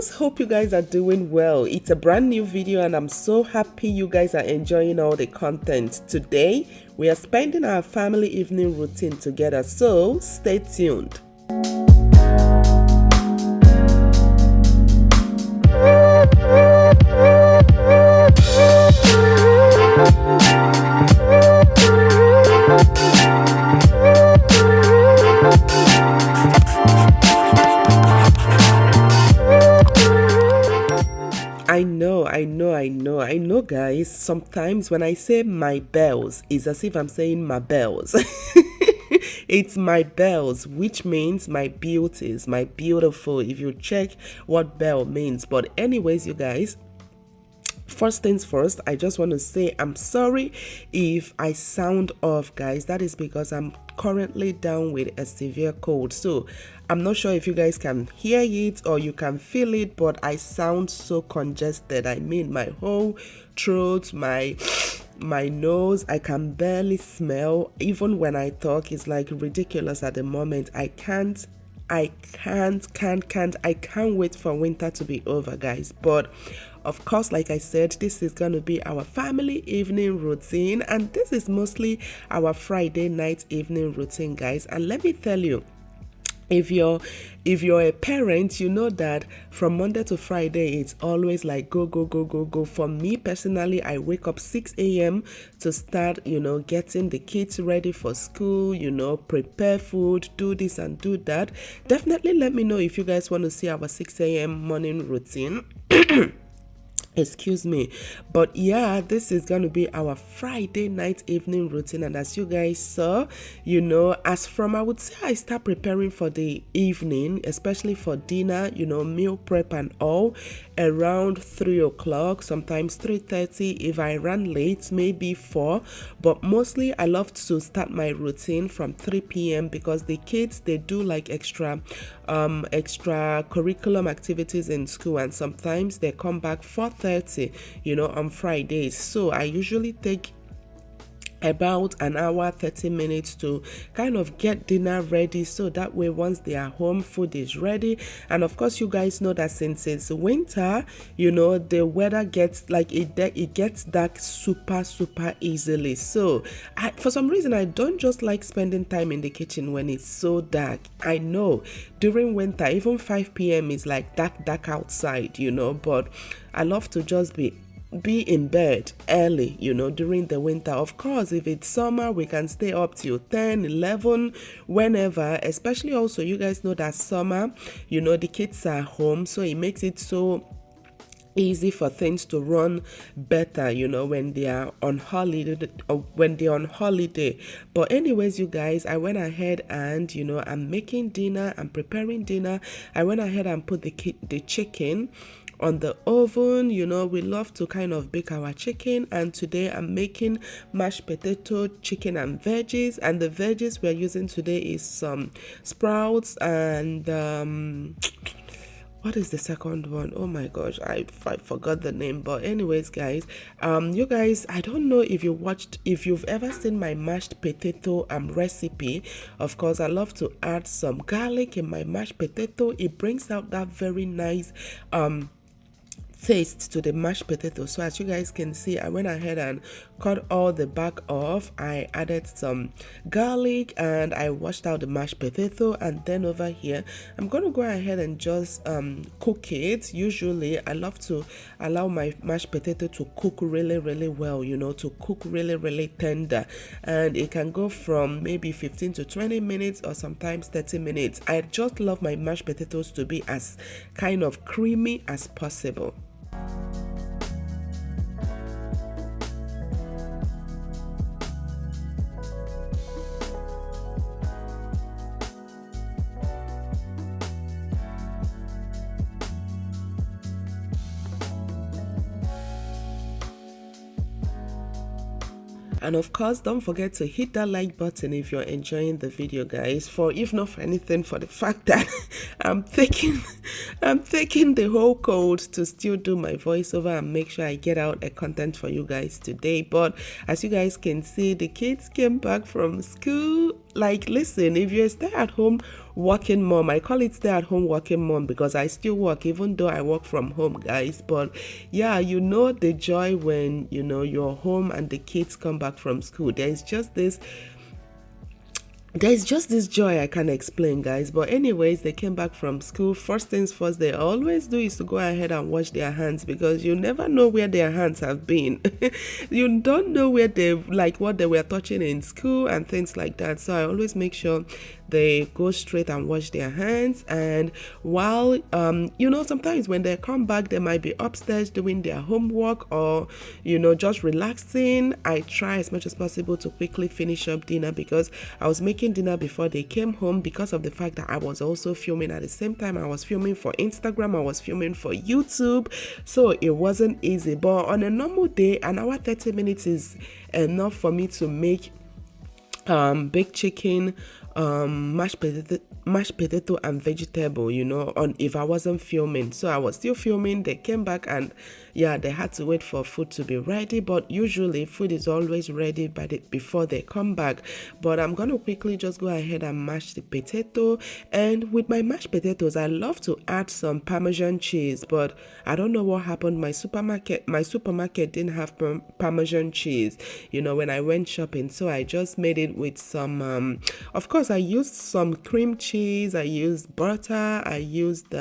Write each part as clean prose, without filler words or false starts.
just hope you guys are doing well. It's a brand new video and I'm so happy you guys are enjoying all the content. Today, we are spending our family evening routine together, so stay tuned. I know, guys. Sometimes when I say my bells, it's as if I'm saying my bells. It's my bells, which means my beauties, my beautiful, if you check what bell means. But anyways, you guys, first things first, I just want to say I'm sorry if I sound off, guys. That is because I'm currently down with a severe cold, so I'm not sure if you guys can hear it or you can feel it, but I sound so congested. I mean, my whole throat, my nose, I can barely smell. Even when I talk, it's like ridiculous at the moment. I can't wait for winter to be over, guys. But of course, like I said, this is going to be our family evening routine, and this is mostly our Friday night evening routine, guys. And let me tell you, if you're a parent, you know that from Monday to Friday it's always like go. For me personally, I wake up 6 a.m. to start, getting the kids ready for school, prepare food, do this and do that. Definitely let me know if you guys want to see our 6 a.m. morning routine. Excuse me. But yeah, this is going to be our Friday night evening routine. And as you guys saw, as from, I would say I start preparing for the evening, especially for dinner, meal prep and all, around 3 o'clock, sometimes 3:30. If I run late, maybe 4. But mostly I love to start my routine from 3 p.m. because the kids, they do like extra curriculum activities in school, and sometimes they come back 4:30, on Fridays. So I usually take about an hour 30 minutes to kind of get dinner ready, so that way once they are home, food is ready. And of course, you guys know that since it's winter, the weather gets like it gets dark super easily. So for some reason, I don't just like spending time in the kitchen when it's so dark. I know during winter, even 5 p.m. is like dark outside, but I love to just be in bed early, during the winter. Of course, if it's summer, we can stay up till 10, 11, whenever. Especially also, you guys know that summer, the kids are home, so it makes it so easy for things to run better, when they are on holiday But anyways, you guys, I went ahead and I'm making dinner, I'm preparing dinner. I went ahead and put the chicken on the oven. We love to kind of bake our chicken, and today I'm making mashed potato, chicken and veggies. And the veggies we're using today is some sprouts and what is the second one? Oh my gosh, I forgot the name. But anyways, guys, you guys, I don't know if you've ever seen my mashed potato recipe. Of course, I love to add some garlic in my mashed potato. It brings out that very nice taste to the mashed potato. So as you guys can see, I went ahead and cut all the back off. I added some garlic and I washed out the mashed potato. And then over here, I'm going to go ahead and just cook it. Usually I love to allow my mashed potato to cook really well, to cook really tender, and it can go from maybe 15 to 20 minutes or sometimes 30 minutes. I just love my mashed potatoes to be as kind of creamy as possible. And of course, don't forget to hit that like button if you're enjoying the video, guys. For if not for anything, for the fact that I'm taking the whole cold to still do my voiceover and make sure I get out a content for you guys today. But as you guys can see, the kids came back from school like, listen, if you're a stay-at-home working mom, I call it stay-at-home working mom because I still work, even though I work from home, guys. But yeah, you know the joy when, you know, you're home and the kids come back from school. There's just this joy I can't explain, guys. But anyways, they came back from school. First things first, they always do is to go ahead and wash their hands, because you never know where their hands have been. You don't know where like what they were touching in school and things like that. So I always make sure they go straight and wash their hands. And while you know, sometimes when they come back, they might be upstairs doing their homework, or, you know, just relaxing. I try as much as possible to quickly finish up dinner, because I was making dinner before they came home, because of the fact that I was also filming at the same time. I was filming for Instagram, I was filming for YouTube, so it wasn't easy. But on a normal day, an hour 30 minutes is enough for me to make baked chicken, mashed potato and vegetable, you know, on if I wasn't filming. So I was still filming. They came back, and yeah, they had to wait for food to be ready. But usually food is always ready before they come back. But I'm gonna quickly just go ahead and mash the potato. And with my mashed potatoes, I love to add some Parmesan cheese, but I don't know what happened. My supermarket didn't have Parmesan cheese, you know, when I went shopping. So I just made it with some of course I used some cream cheese, I used butter, I used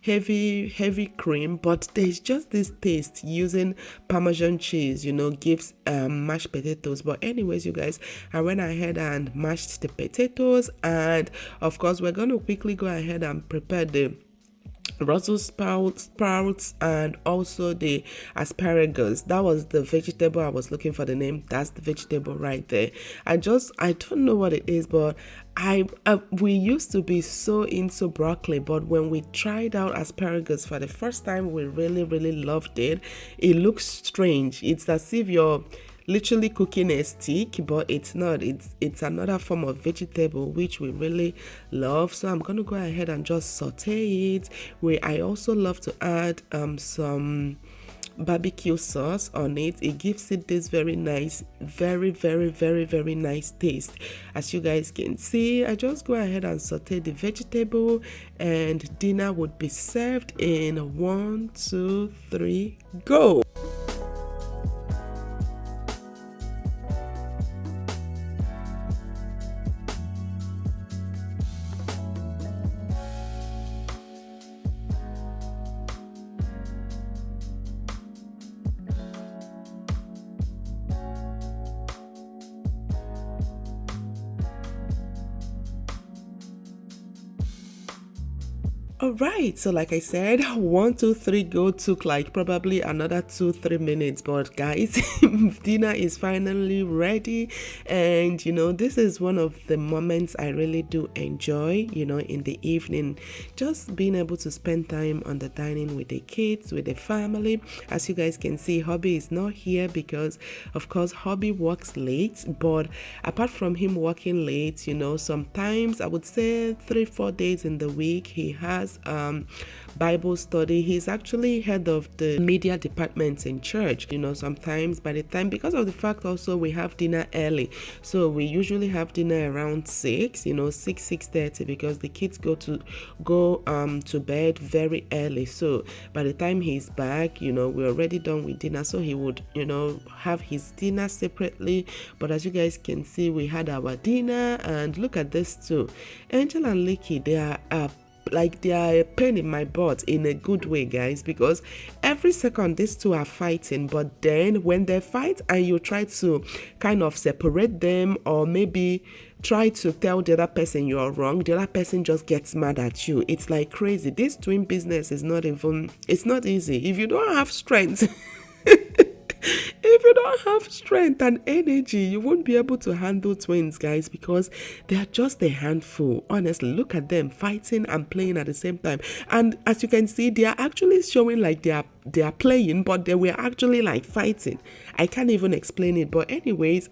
heavy cream. But there's just this taste using Parmesan cheese, you know, gives mashed potatoes. But anyways, you guys, I went ahead and mashed the potatoes, and of course we're going to quickly go ahead and prepare the Brussels sprouts and also the asparagus. That was the vegetable I was looking for the name. That's the vegetable right there. I don't know what it is, but we used to be so into broccoli, but when we tried out asparagus for the first time, we really loved it. It looks strange. It's as if you're literally cooking a steak, but it's not. It's another form of vegetable which we really love. So I'm gonna go ahead and just saute it. I also love to add some barbecue sauce on it. It gives it this very nice, very nice taste. As you guys can see, I just go ahead and saute the vegetable, and dinner would be served in 1, 2, 3, go. All right, so like I said, 1, 2, 3 go took like probably another 2-3 minutes, but guys, dinner is finally ready. And you know, this is one of the moments I really do enjoy, you know, in the evening, just being able to spend time on the dining with the kids, with the family. As you guys can see, Hobby is not here because of course Hobby works late. But apart from him working late, you know, sometimes I would say 3-4 days in the week he has Bible study. He's actually head of the media department in church. You know, sometimes by the time, because of the fact also we have dinner early, so we usually have dinner around 6, you know, 6:30, because the kids go to bed very early. So by the time he's back, you know, we're already done with dinner. So he would, you know, have his dinner separately. But as you guys can see, we had our dinner, and look at this too. Angel and Licky, they are like they are a pain in my butt in a good way, guys, because every second these two are fighting. But then when they fight and you try to kind of separate them, or maybe try to tell the other person you're wrong, the other person just gets mad at you. It's like crazy. This twin business is it's not easy if you don't have strength. If you don't have strength and energy, you won't be able to handle twins, guys, because they are just a handful. Honestly, look at them fighting and playing at the same time. And as you can see, they are actually showing like they are playing, but they were actually like fighting. I can't even explain it. But anyways,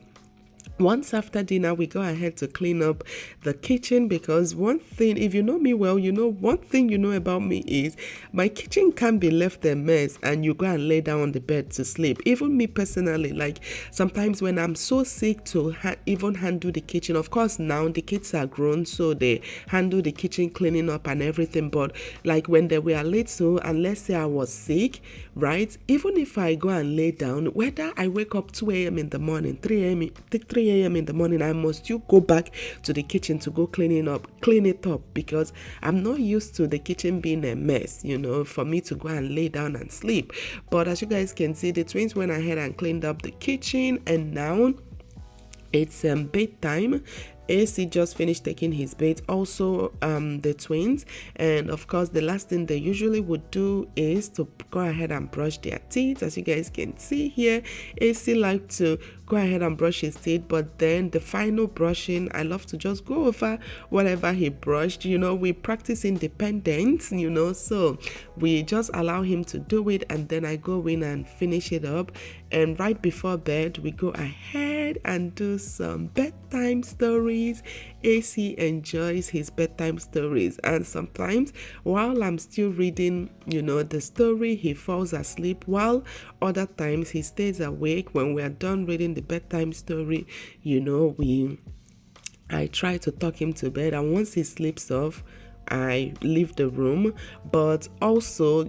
Once after dinner, we go ahead to clean up the kitchen, because one thing, if you know me well, you know one thing you know about me is my kitchen can't be left a mess and you go and lay down on the bed to sleep. Even me personally, like sometimes when I'm so sick to even handle the kitchen, of course now the kids are grown, so they handle the kitchen cleaning up and everything, but like when they were little, and let's say I was sick, right, even if I go and lay down, whether I wake up 2 a.m. in the morning, 3 a.m. in the morning, I must still go back to the kitchen to go clean it up, because I'm not used to the kitchen being a mess, for me to go and lay down and sleep. But as you guys can see, the twins went ahead and cleaned up the kitchen, and now it's bedtime. AC just finished taking his bath, also the twins, and of course the last thing they usually would do is to go ahead and brush their teeth. As you guys can see here, AC like to go ahead and brush his teeth, but then the final brushing, I love to just go over whatever he brushed. We practice independence, so we just allow him to do it, and then I go in and finish it up. And right before bed, we go ahead and do some bedtime stories. AC enjoys his bedtime stories, and sometimes while I'm still reading, the story, he falls asleep, while other times he stays awake. When we are done reading the bedtime story, I try to tuck him to bed, and once he sleeps off, I leave the room. But also,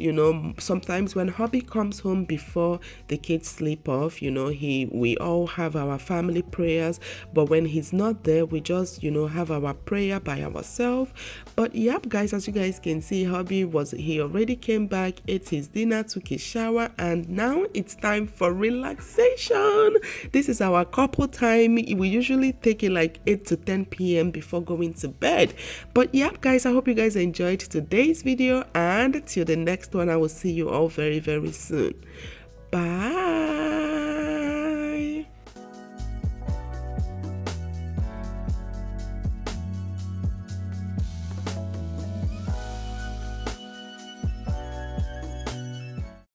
sometimes when hubby comes home before the kids sleep off, we all have our family prayers, but when he's not there, we just have our prayer by ourselves. But yep, guys, as you guys can see, hubby he already came back, ate his dinner, took his shower, and now it's time for relaxation. This is our couple time. We usually take it like 8 to 10 p.m. before going to bed. But yep, guys, I hope you guys enjoyed today's video, and till the next one, I will see you all very, very soon. Bye.